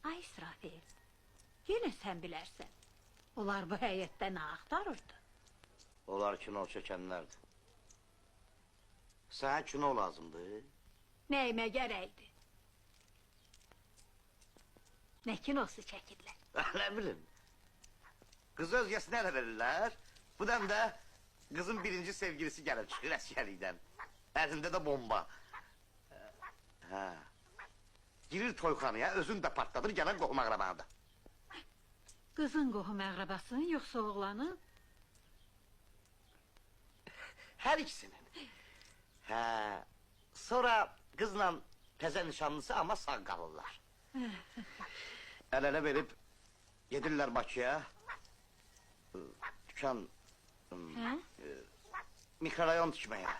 Ay İsrafil, yine sen bilərsən. Onlar bu həyətdə nə axtarırdı? Onlar kino çəkənlərdir. Sənə kino lazımdır. Nəyimə gərəkdi? Nə kinosu çəkirlər? Ne bileyim. Kızı özgesine de verirler. Bu da kızın birinci sevgilisi gelir çıkır askerlikten. Elinde de bomba. Ha. Girir toyxanaya, özünü də partladır, gələn qohum əqrabanı da. Qızın qohum əqrabasın, yoxsa oğlanın? Hər ikisinin. Hə. Sonra qızla təzə nişanlısı ama sağ qalırlar. El-ele verip gedirlər Bakıya. Dükkan... Hə? Mikrorayon tikməyə.